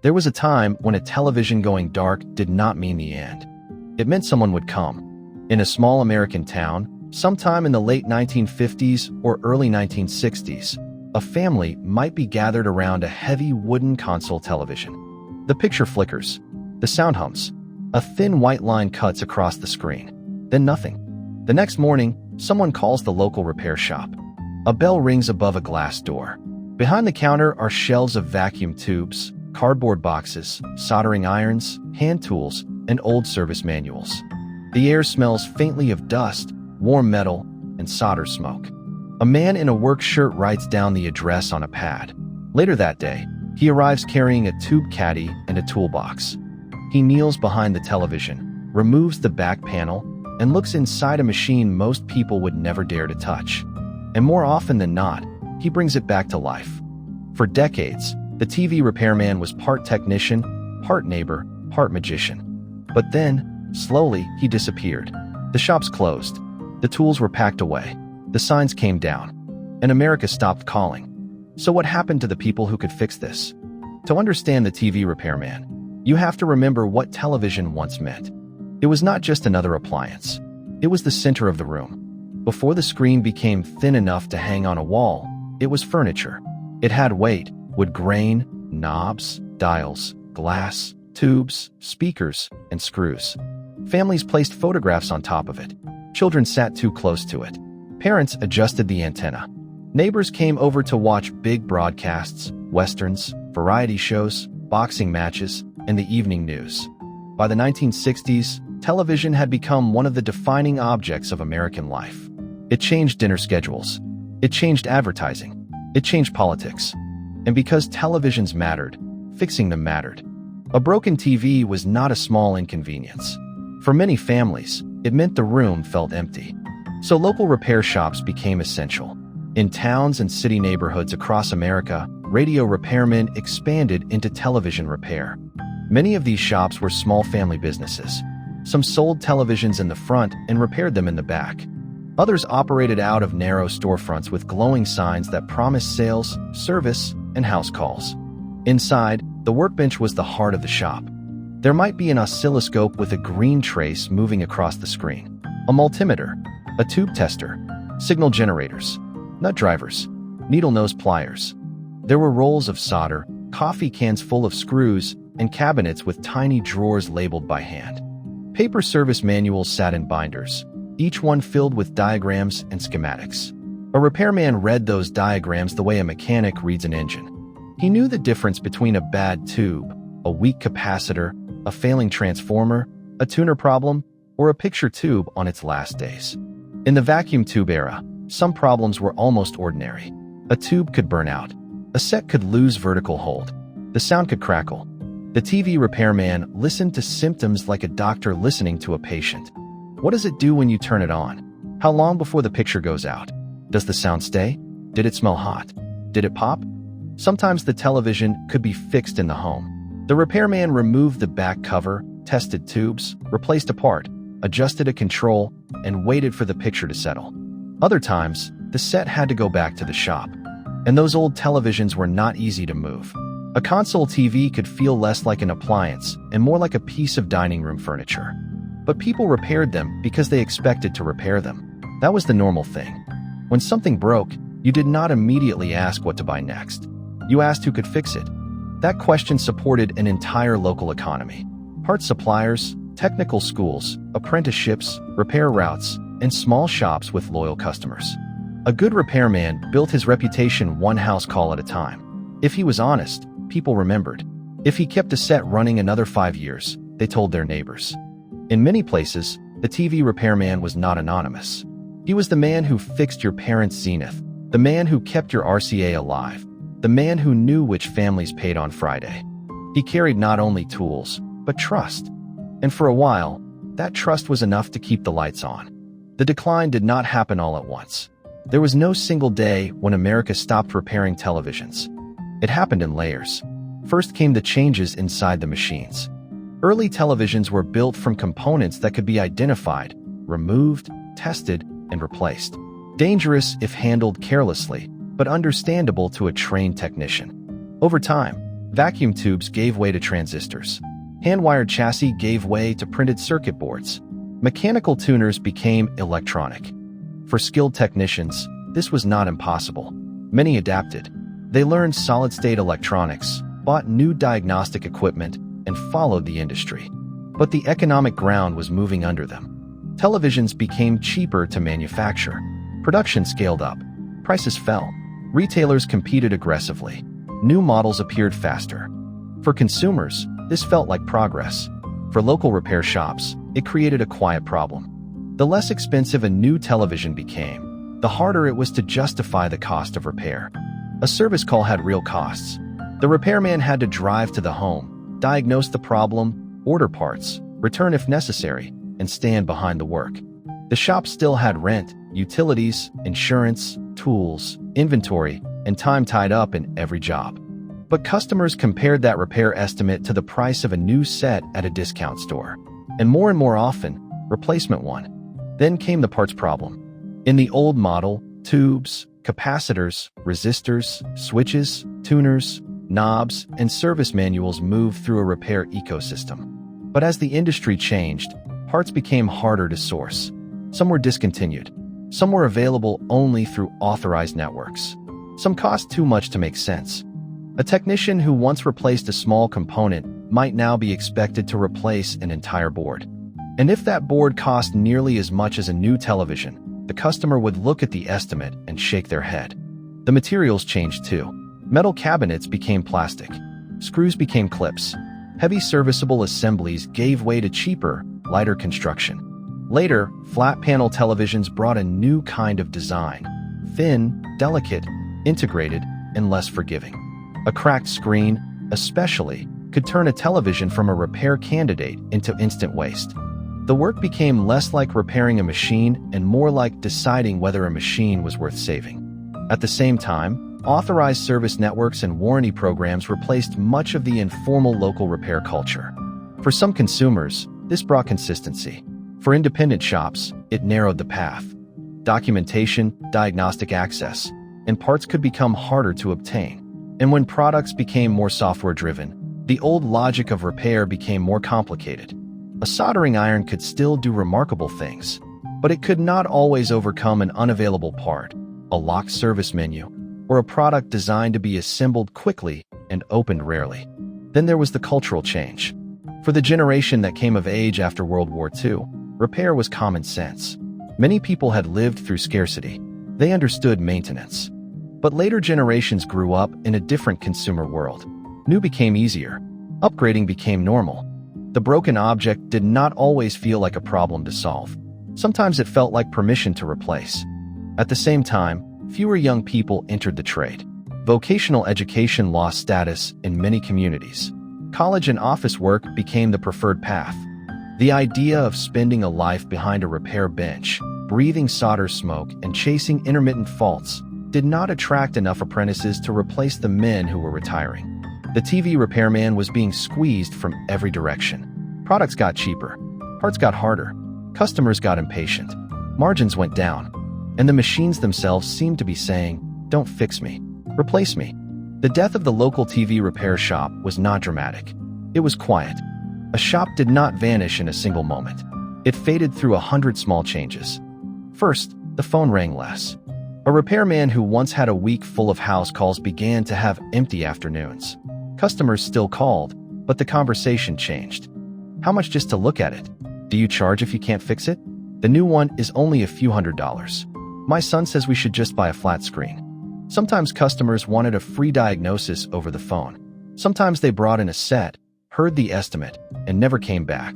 There was a time when a television going dark did not mean the end. It meant someone would come. In a small American town, sometime in the late 1950s or early 1960s, a family might be gathered around a heavy wooden console television. The picture flickers. The sound hums. A thin white line cuts across the screen. Then nothing. The next morning, someone calls the local repair shop. A bell rings above a glass door. Behind the counter are shelves of vacuum tubes, cardboard boxes, soldering irons, hand tools, and old service manuals. The air smells faintly of dust, warm metal, and solder smoke. A man in a work shirt writes down the address on a pad. Later that day, he arrives carrying a tube caddy and a toolbox. He kneels behind the television, removes the back panel, and looks inside a machine most people would never dare to touch. And more often than not, he brings it back to life. For decades, the TV repairman was part technician, part neighbor, part magician. But then, slowly, he disappeared. The shops closed. The tools were packed away. The signs came down. And America stopped calling. So what happened to the people who could fix this? To understand the TV repairman, you have to remember what television once meant. It was not just another appliance. It was the center of the room. Before the screen became thin enough to hang on a wall, it was furniture. It had weight, wood grain, knobs, dials, glass, tubes, speakers, and screws. Families placed photographs on top of it. Children sat too close to it. Parents adjusted the antenna. Neighbors came over to watch big broadcasts, westerns, variety shows, boxing matches, and the evening news. By the 1960s, television had become one of the defining objects of American life. It changed dinner schedules. It changed advertising. It changed politics. And because televisions mattered, fixing them mattered. A broken TV was not a small inconvenience. For many families, it meant the room felt empty. So local repair shops became essential. In towns and city neighborhoods across America, radio repairmen expanded into television repair. Many of these shops were small family businesses. Some sold televisions in the front and repaired them in the back. Others operated out of narrow storefronts with glowing signs that promised sales, service, and house calls. Inside, the workbench was the heart of the shop. There might be an oscilloscope with a green trace moving across the screen, a multimeter, a tube tester, signal generators, nut drivers, needle nose pliers. There were rolls of solder, coffee cans full of screws, and cabinets with tiny drawers labeled by hand. Paper service manuals sat in binders, each one filled with diagrams and schematics. A repairman read those diagrams the way a mechanic reads an engine. He knew the difference between a bad tube, a weak capacitor, a failing transformer, a tuner problem, or a picture tube on its last days. In the vacuum tube era, some problems were almost ordinary. A tube could burn out. A set could lose vertical hold. The sound could crackle. The TV repairman listened to symptoms like a doctor listening to a patient. What does it do when you turn it on? How long before the picture goes out? Does the sound stay? Did it smell hot? Did it pop? Sometimes the television could be fixed in the home. The repairman removed the back cover, tested tubes, replaced a part, adjusted a control, and waited for the picture to settle. Other times, the set had to go back to the shop. And those old televisions were not easy to move. A console TV could feel less like an appliance and more like a piece of dining room furniture. But people repaired them because they expected to repair them. That was the normal thing. When something broke, you did not immediately ask what to buy next. You asked who could fix it. That question supported an entire local economy. Parts suppliers, technical schools, apprenticeships, repair routes, and small shops with loyal customers. A good repairman built his reputation one house call at a time. If he was honest, people remembered. If he kept a set running another 5 years, they told their neighbors. In many places, the TV repairman was not anonymous. He was the man who fixed your parents' Zenith, the man who kept your RCA alive, the man who knew which families paid on Friday. He carried not only tools, but trust. And for a while, that trust was enough to keep the lights on. The decline did not happen all at once. There was no single day when America stopped repairing televisions. It happened in layers. First came the changes inside the machines. Early televisions were built from components that could be identified, removed, tested, and replaced. Dangerous if handled carelessly, but understandable to a trained technician. Over time, Vacuum tubes gave way to transistors. Hand-wired chassis gave way to printed circuit boards. Mechanical tuners became electronic. For skilled technicians, this was not impossible. Many adapted. They learned solid-state electronics, bought new diagnostic equipment, and followed the industry. But the economic ground was moving under them. Televisions became cheaper to manufacture. Production scaled up. Prices fell. Retailers competed aggressively. New models appeared faster. For consumers, this felt like progress. For local repair shops, it created a quiet problem. The less expensive a new television became, the harder it was to justify the cost of repair. A service call had real costs. The repairman had to drive to the home, diagnose the problem, order parts, return if necessary, and stand behind the work. The shop still had rent, utilities, insurance, tools, inventory, and time tied up in every job. But customers compared that repair estimate to the price of a new set at a discount store. And more often, replacement one. Then came the parts problem. In the old model, tubes, capacitors, resistors, switches, tuners, knobs, and service manuals moved through a repair ecosystem. But as the industry changed, parts became harder to source. Some were discontinued. Some were available only through authorized networks. Some cost too much to make sense. A technician who once replaced a small component might now be expected to replace an entire board. And if that board cost nearly as much as a new television, the customer would look at the estimate and shake their head. The materials changed too. Metal cabinets became plastic. Screws became clips. Heavy serviceable assemblies gave way to cheaper, lighter construction. Later, flat panel televisions brought a new kind of design. Thin, delicate, integrated, and less forgiving. A cracked screen, especially, could turn a television from a repair candidate into instant waste. The work became less like repairing a machine and more like deciding whether a machine was worth saving. At the same time, authorized service networks and warranty programs replaced much of the informal local repair culture. For some consumers, this brought consistency. For independent shops, it narrowed the path. Documentation, diagnostic access, and parts could become harder to obtain. And when products became more software-driven, the old logic of repair became more complicated. A soldering iron could still do remarkable things, but it could not always overcome an unavailable part, a locked service menu, or a product designed to be assembled quickly and opened rarely. Then there was the cultural change. For the generation that came of age after World War II, repair was common sense. Many people had lived through scarcity. They understood maintenance. But later generations grew up in a different consumer world. New became easier. Upgrading became normal. The broken object did not always feel like a problem to solve. Sometimes it felt like permission to replace. At the same time, fewer young people entered the trade. Vocational education lost status in many communities. College and office work became the preferred path. The idea of spending a life behind a repair bench, breathing solder smoke, and chasing intermittent faults did not attract enough apprentices to replace the men who were retiring. The TV repairman was being squeezed from every direction. Products got cheaper. Parts got harder. Customers got impatient. Margins went down. And the machines themselves seemed to be saying, "Don't fix me. Replace me." The death of the local TV repair shop was not dramatic. It was quiet. A shop did not vanish in a single moment. It faded through 100 small changes. First, the phone rang less. A repairman who once had a week full of house calls began to have empty afternoons. Customers still called, but the conversation changed. How much just to look at it? Do you charge if you can't fix it? The new one is only a few $100s. My son says we should just buy a flat screen. Sometimes customers wanted a free diagnosis over the phone. Sometimes they brought in a set, heard the estimate, and never came back.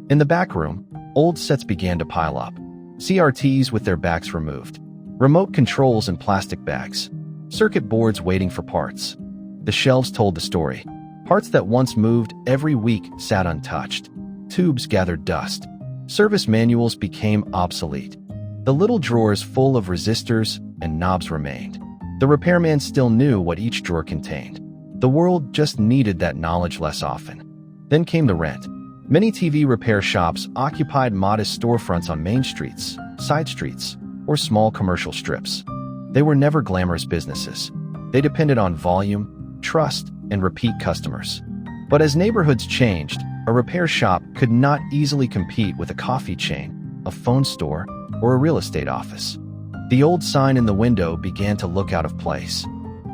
In the back room, old sets began to pile up. CRTs with their backs removed. Remote controls in plastic bags. Circuit boards waiting for parts. The shelves told the story. Parts that once moved every week sat untouched. Tubes gathered dust. Service manuals became obsolete. The little drawers full of resistors and knobs remained. The repairman still knew what each drawer contained. The world just needed that knowledge less often. Then came the rent. Many TV repair shops occupied modest storefronts on main streets, side streets, or small commercial strips. They were never glamorous businesses. They depended on volume, trust, and repeat customers. But as neighborhoods changed, a repair shop could not easily compete with a coffee chain, a phone store, or a real estate office. The old sign in the window began to look out of place.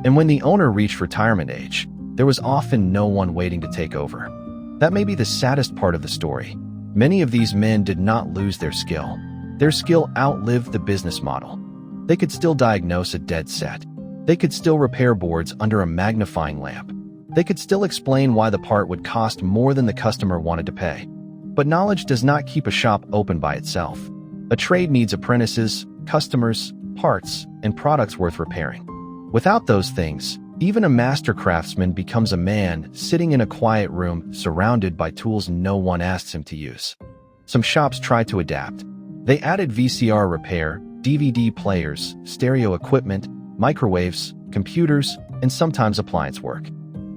And when the owner reached retirement age, there was often no one waiting to take over. That may be the saddest part of the story. Many of these men did not lose their skill. Their skill outlived the business model. They could still diagnose a dead set. They could still repair boards under a magnifying lamp. They could still explain why the part would cost more than the customer wanted to pay. But knowledge does not keep a shop open by itself. A trade needs apprentices, customers, parts, and products worth repairing. Without those things, even a master craftsman becomes a man sitting in a quiet room surrounded by tools no one asks him to use. Some shops tried to adapt. They added VCR repair, DVD players, stereo equipment, microwaves, computers, and sometimes appliance work.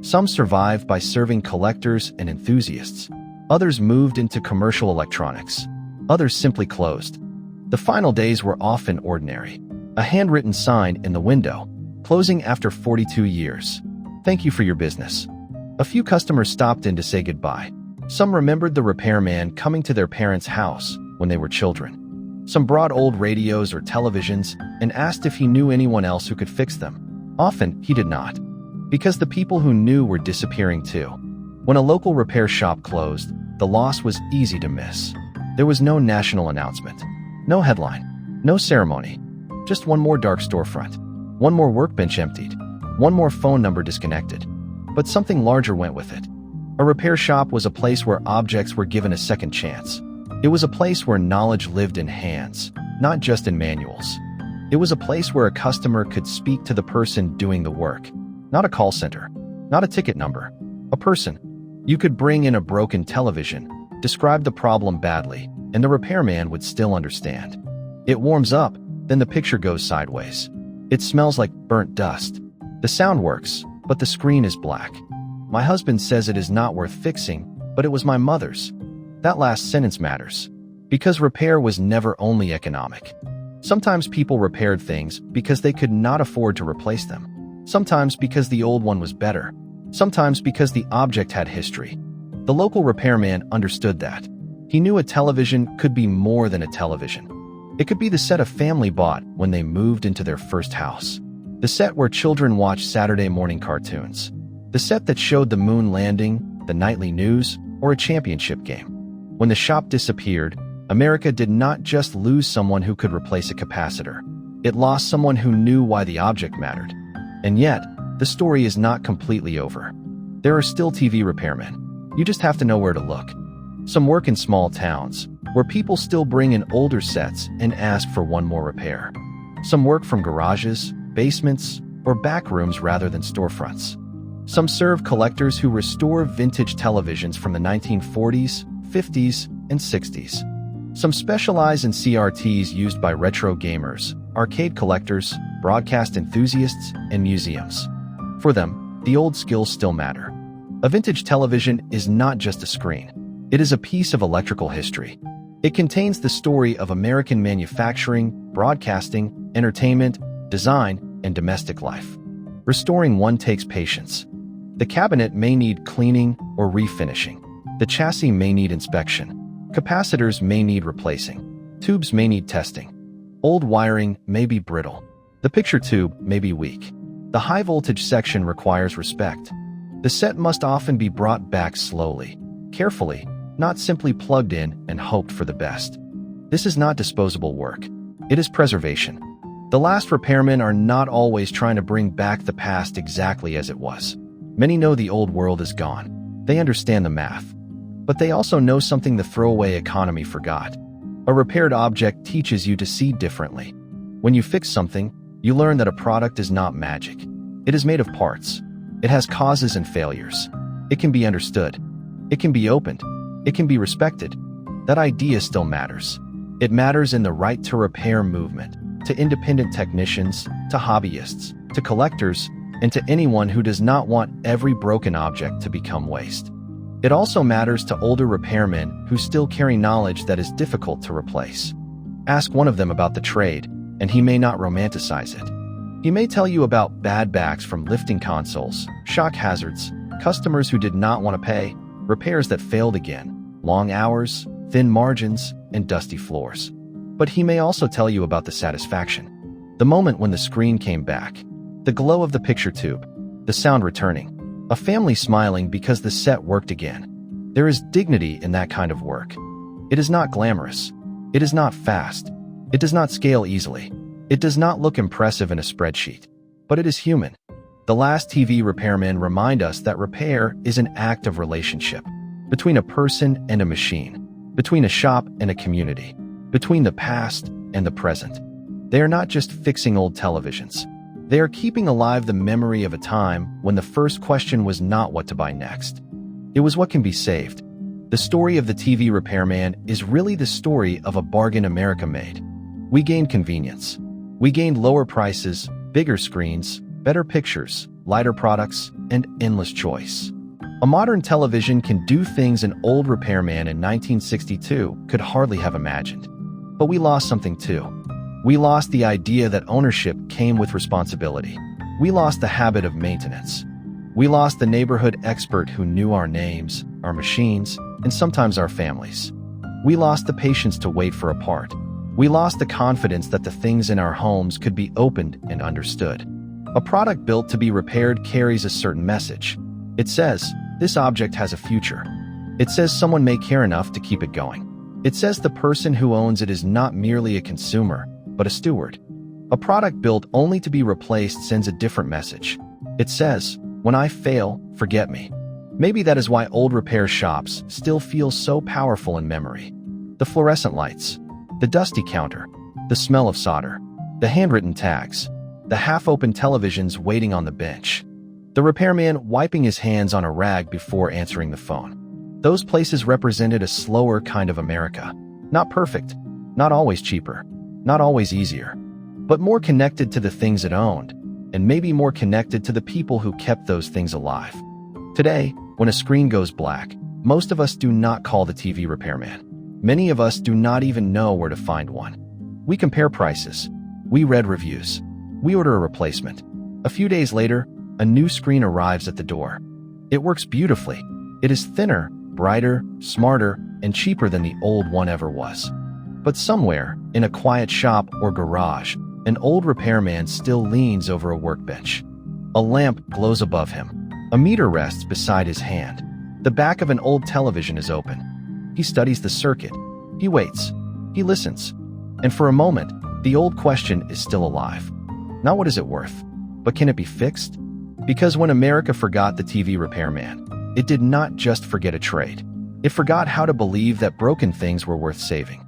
Some survived by serving collectors and enthusiasts. Others moved into commercial electronics. Others simply closed. The final days were often ordinary. A handwritten sign in the window, closing after 42 years. Thank you for your business. A few customers stopped in to say goodbye. Some remembered the repairman coming to their parents' house when they were children. Some brought old radios or televisions and asked if he knew anyone else who could fix them. Often, he did not, because the people who knew were disappearing too. When a local repair shop closed, the loss was easy to miss. There was no national announcement, no headline, no ceremony, just one more dark storefront, one more workbench emptied, one more phone number disconnected. But something larger went with it. A repair shop was a place where objects were given a second chance. It was a place where knowledge lived in hands, not just in manuals. It was a place where a customer could speak to the person doing the work, not a call center, not a ticket number, a person. You could bring in a broken television, describe the problem badly, and the repairman would still understand. It warms up, then the picture goes sideways. It smells like burnt dust. The sound works, but the screen is black. My husband says it is not worth fixing, but it was my mother's. That last sentence matters, because repair was never only economic. Sometimes people repaired things because they could not afford to replace them. Sometimes because the old one was better. Sometimes because the object had history. The local repairman understood that. He knew a television could be more than a television. It could be the set a family bought when they moved into their first house. The set where children watched Saturday morning cartoons. The set that showed the moon landing, the nightly news, or a championship game. When the shop disappeared, America did not just lose someone who could replace a capacitor. It lost someone who knew why the object mattered. And yet, the story is not completely over. There are still TV repairmen. You just have to know where to look. Some work in small towns, where people still bring in older sets and ask for one more repair. Some work from garages, basements, or back rooms rather than storefronts. Some serve collectors who restore vintage televisions from the 1940s, 50s, and 60s. Some specialize in CRTs used by retro gamers, arcade collectors, broadcast enthusiasts, and museums. For them, the old skills still matter. A vintage television is not just a screen. It is a piece of electrical history. It contains the story of American manufacturing, broadcasting, entertainment, design, and domestic life. Restoring one takes patience. The cabinet may need cleaning or refinishing. The chassis may need inspection. Capacitors may need replacing. Tubes may need testing. Old wiring may be brittle. The picture tube may be weak. The high-voltage section requires respect. The set must often be brought back slowly, carefully, not simply plugged in and hoped for the best. This is not disposable work. It is preservation. The last repairmen are not always trying to bring back the past exactly as it was. Many know the old world is gone. They understand the math. But they also know something the throwaway economy forgot. A repaired object teaches you to see differently. When you fix something, you learn that a product is not magic. It is made of parts. It has causes and failures. It can be understood. It can be opened. It can be respected. That idea still matters. It matters in the right to repair movement, to independent technicians, to hobbyists, to collectors, and to anyone who does not want every broken object to become waste. It also matters to older repairmen who still carry knowledge that is difficult to replace. Ask one of them about the trade, and he may not romanticize it. He may tell you about bad backs from lifting consoles, shock hazards, customers who did not want to pay, repairs that failed again, long hours, thin margins, and dusty floors. But he may also tell you about the satisfaction. The moment when the screen came back, the glow of the picture tube, the sound returning, a family smiling because the set worked again. There is dignity in that kind of work. It is not glamorous. It is not fast. It does not scale easily. It does not look impressive in a spreadsheet. But it is human. The last TV repairmen remind us that repair is an act of relationship between a person and a machine, between a shop and a community, between the past and the present. They are not just fixing old televisions. They are keeping alive the memory of a time when the first question was not what to buy next. It was what can be saved. The story of the TV repairman is really the story of a bargain America made. We gained convenience. We gained lower prices, bigger screens, better pictures, lighter products, and endless choice. A modern television can do things an old repairman in 1962 could hardly have imagined. But we lost something too. We lost the idea that ownership came with responsibility. We lost the habit of maintenance. We lost the neighborhood expert who knew our names, our machines, and sometimes our families. We lost the patience to wait for a part. We lost the confidence that the things in our homes could be opened and understood. A product built to be repaired carries a certain message. It says, this object has a future. It says someone may care enough to keep it going. It says the person who owns it is not merely a consumer, but a steward. A product built only to be replaced sends a different message. It says, when I fail, forget me. Maybe that is why old repair shops still feel so powerful in memory. The fluorescent lights, the dusty counter, the smell of solder, the handwritten tags, the half-open televisions waiting on the bench, the repairman wiping his hands on a rag before answering the phone. Those places represented a slower kind of America. Not perfect, not always cheaper, not always easier, but more connected to the things it owned, and maybe more connected to the people who kept those things alive. Today, when a screen goes black, most of us do not call the TV repairman. Many of us do not even know where to find one. We compare prices. We read reviews. We order a replacement. A few days later, a new screen arrives at the door. It works beautifully. It is thinner, brighter, smarter, and cheaper than the old one ever was. But somewhere, in a quiet shop or garage, an old repairman still leans over a workbench. A lamp glows above him. A meter rests beside his hand. The back of an old television is open. He studies the circuit. He waits. He listens. And for a moment, the old question is still alive. Not what is it worth, but can it be fixed? Because when America forgot the TV repairman, it did not just forget a trade. It forgot how to believe that broken things were worth saving.